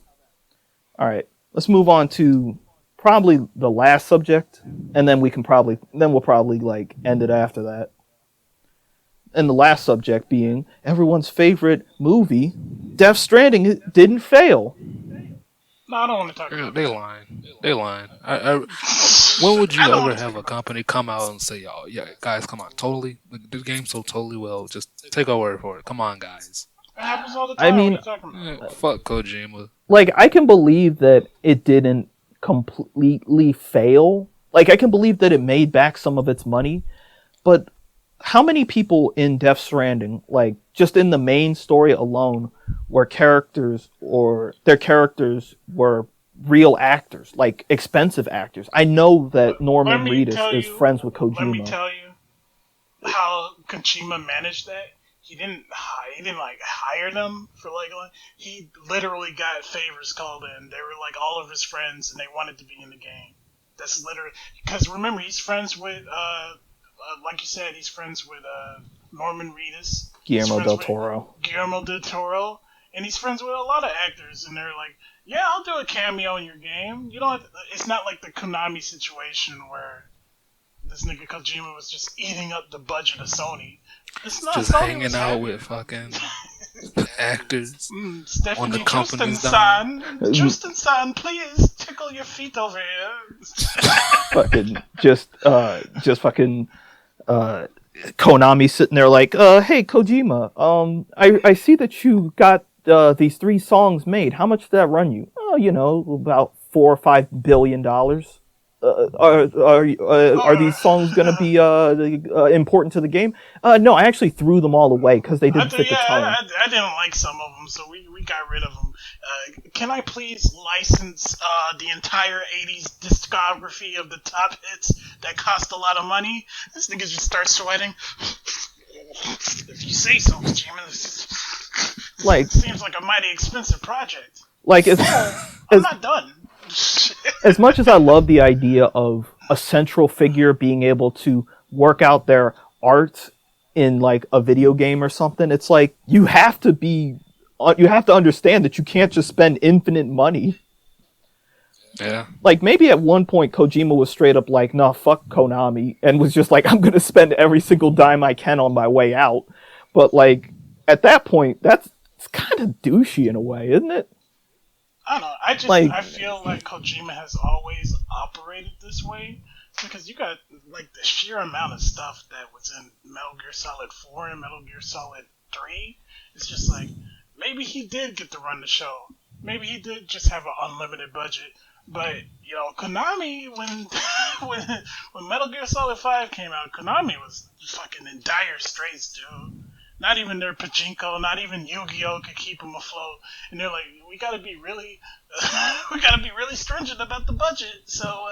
Alright, let's move on to probably the last subject, and then we'll probably like end it after that. And the last subject being everyone's favorite movie, Death Stranding didn't fail. No, I don't want to talk about that. They lying. When would you ever have a company come out and say, "Oh, yeah, guys, come on, this game's so totally well. Just take our word for it. Come on, guys." It happens all the time. I mean, what are you talking about? Fuck Kojima. Like, I can believe that it didn't completely fail. Like, I can believe that it made back some of its money, but how many people in Death Stranding, like, just in the main story alone, were characters, or their characters were real actors, like, expensive actors? I know that Norman Reedus is friends with Kojima. Let me tell you how Kojima managed that. He didn't hire them for like he literally got favors called in. They were like all of his friends, and they wanted to be in the game. That's literally because remember he's friends with like you said, he's friends with Norman Reedus, Guillermo del Toro, and he's friends with a lot of actors. And they're like, yeah, I'll do a cameo in your game. You don't. It's not like the Konami situation where this nigga Kojima was just eating up the budget of Sony. It's not just Sony hanging was out happy. with fucking actors on the Stephanie company's dime. Justin-san, please tickle your feet over here. Fucking just fucking Konami sitting there like, hey Kojima, I see that you got these 3 songs made. How much did that run you? Oh, about $4 or $5 billion. Are these songs going to be important to the game? No, I actually threw them all away because they didn't fit the tone. I didn't like some of them, so we got rid of them. Can I please license the entire 80s discography of the top hits that cost a lot of money? This nigga just starts sweating. If you say so, Kojima. It seems like a mighty expensive project. I'm not done. As much as I love the idea of a central figure being able to work out their art in like a video game or something, it's like you have to understand that you can't just spend infinite money. Yeah. Like maybe at one point Kojima was straight up like, nah, fuck Konami, and was just like, I'm gonna spend every single dime I can on my way out. But like at that point, it's kind of douchey in a way, isn't it? I don't know. I feel like Kojima has always operated this way because you got like the sheer amount of stuff that was in Metal Gear Solid 4 and Metal Gear Solid 3. It's just like maybe he did get to run the show. Maybe he did just have an unlimited budget. But Konami when Metal Gear Solid 5 came out, Konami was fucking in dire straits, dude. Not even their pachinko, not even Yu-Gi-Oh could keep them afloat. And they're like, we gotta be really stringent about the budget. So,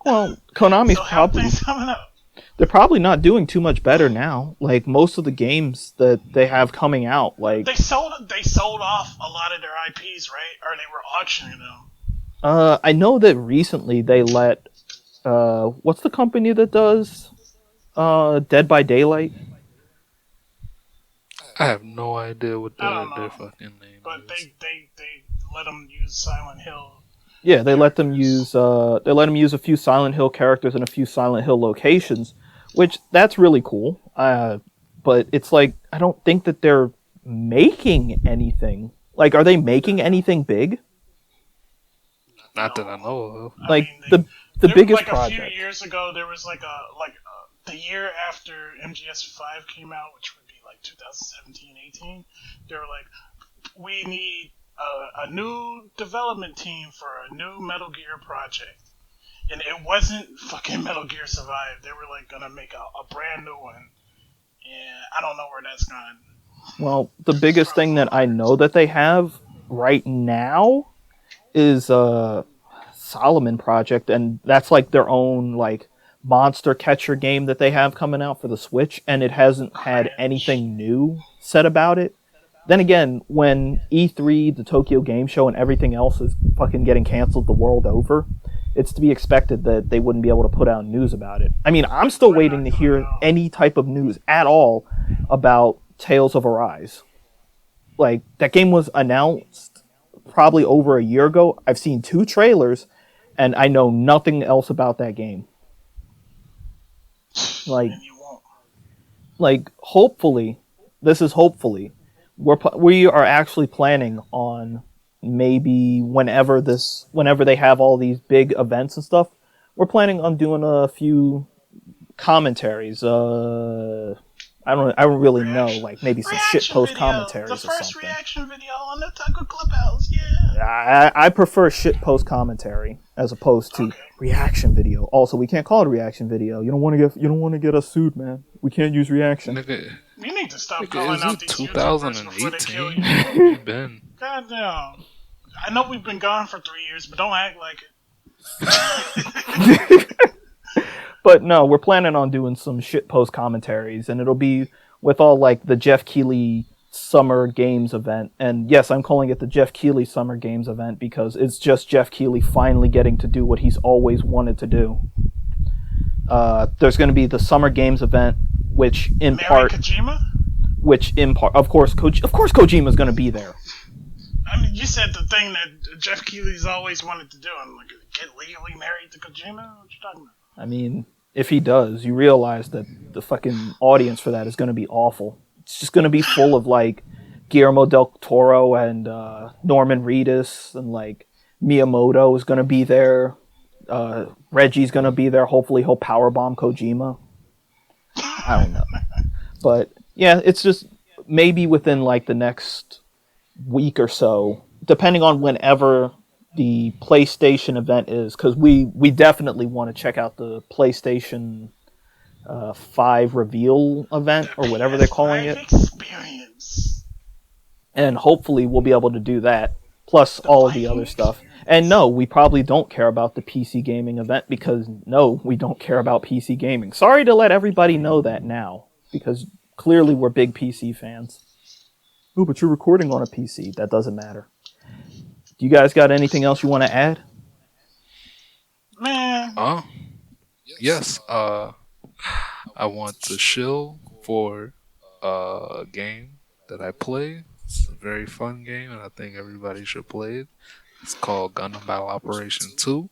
Konami's how things coming up? They're probably not doing too much better now. Like most of the games that they have coming out, like they sold off a lot of their IPs, right? Or they were auctioning them. I know that recently they let what's the company that does Dead by Daylight? I have no idea what their fucking name but is. But they let them use Silent Hill. Yeah, they let them use a few Silent Hill characters and a few Silent Hill locations, which that's really cool. But it's like I don't think that they're making anything. Like, are they making anything big? Not that I know of. Like the biggest like project. A few years ago, there was the year after MGS5 came out, which would be like 2017-18. They were like, we need a new development team for a new Metal Gear project, and it wasn't fucking Metal Gear Survive. They were like gonna make a brand new one, and I don't know where that's gone. Well, the biggest thing that I know that they have right now is Solomon Project, and that's like their own like monster catcher game that they have coming out for the Switch, and it hasn't had anything new said about it. Then again, when E3, the Tokyo Game Show, and everything else is fucking getting canceled the world over, it's to be expected that they wouldn't be able to put out news about it. I mean, I'm still waiting to hear any type of news at all about Tales of Arise. Like, that game was announced probably over a year ago. I've seen 2 trailers, and I know nothing else about that game. Like, hopefully, we are actually planning on maybe whenever they have all these big events and stuff, we're planning on doing a few commentaries. I don't really know, like maybe some shitpost commentaries or something. The first reaction video on the Otaku Clubhouse, yeah. I prefer shitpost commentary as opposed to reaction video. Also, we can't call it a reaction video. You don't want to get us sued, man. We can't use reaction. Nigga, you need to stop calling out these 2018. Where you been? Goddamn. I know we've been gone for 3 years, but don't act like it. But no, we're planning on doing some shitpost commentaries, and it'll be with all like the Jeff Keighley Summer Games event. And yes, I'm calling it the Jeff Keighley Summer Games event because it's just Jeff Keighley finally getting to do what he's always wanted to do. There's going to be the Summer Games event, which in part, of course, Kojima's going to be there. I mean, you said the thing that Jeff Keighley's always wanted to do. I'm like, get legally married to Kojima? What you talking about? I mean, if he does, you realize that the fucking audience for that is going to be awful. It's just going to be full of like Guillermo del Toro and Norman Reedus, and like Miyamoto is going to be there. Reggie's going to be there. Hopefully he'll powerbomb Kojima. I don't know. But yeah, it's just maybe within like the next week or so, depending on whenever the PlayStation event is, because we definitely want to check out the PlayStation 5 reveal event, or whatever they're calling it. Experience. And hopefully we'll be able to do that, plus all of the other stuff. And no, we probably don't care about the PC gaming event, because no, we don't care about PC gaming. Sorry to let everybody know that now, because clearly we're big PC fans. Oh, but you're recording on a PC. That doesn't matter. Do you guys got anything else you want to add? Man. Yes. I want to shill for a game that I play. It's a very fun game, and I think everybody should play it. It's called Gundam Battle Operation 2.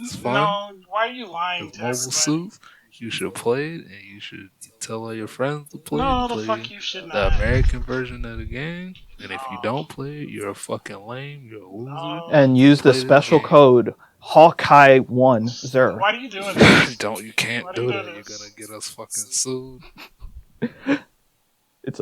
It's fun. No, why are you lying to mobile everybody? suit. You should play it, and you should tell all your friends to play it. No, the play fuck you should not. The American version of the game. And if you don't play it, you're a fucking lame. You're a loser. And use the special code Hawkeye10. Why are you doing this? You can't do that. You're gonna get us fucking sued. It's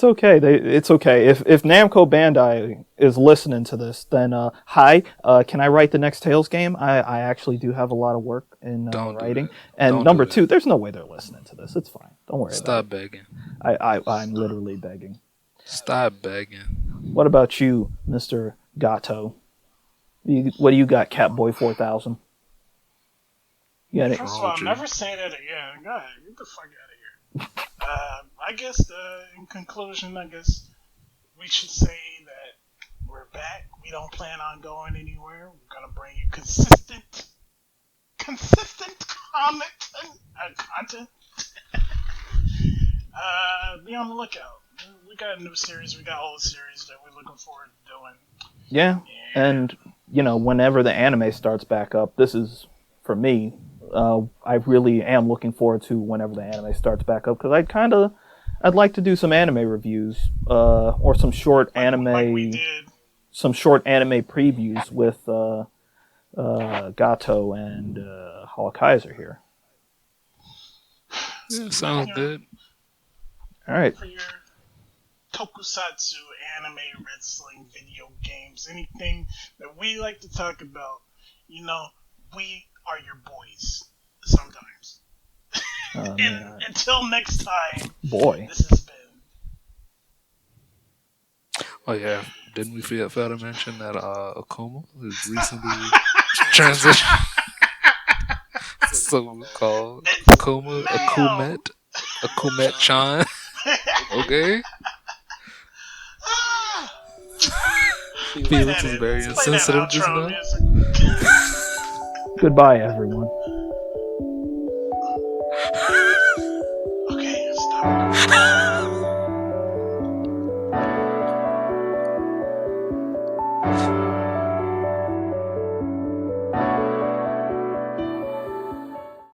okay. It's okay. If Namco Bandai is listening to this, then hi. Can I write the next Tales game? I actually do have a lot of work in writing. And Don't number do 2, there's no way they're listening to this. It's fine. Don't worry. Stop begging. I'm literally begging. Stop begging. What about you, Mr. Gato? What do you got, Catboy 4000? You got it? First of all, never say that again. Go ahead, get the fuck out of here. I guess in conclusion, we should say that we're back. We don't plan on going anywhere. We're gonna bring you consistent content. Be on the lookout. We got a new series. We got old series that we're looking forward to doing. Yeah, and whenever the anime starts back up, this is for me. I really am looking forward to whenever the anime starts back up, because I'd like to do some anime reviews, or some short anime, some short anime previews with Gato and Hawkaiser here. Yeah, sounds good. All right. For your tokusatsu, anime, wrestling, video games, anything that we like to talk about, we are your boys sometimes. And until next time, boy, this has been. Oh yeah, didn't we fail to mention that Akuma is recently transitioned? So called Akumet-chan. Okay. Felix is very insensitive just now. Goodbye, everyone. Okay, stop.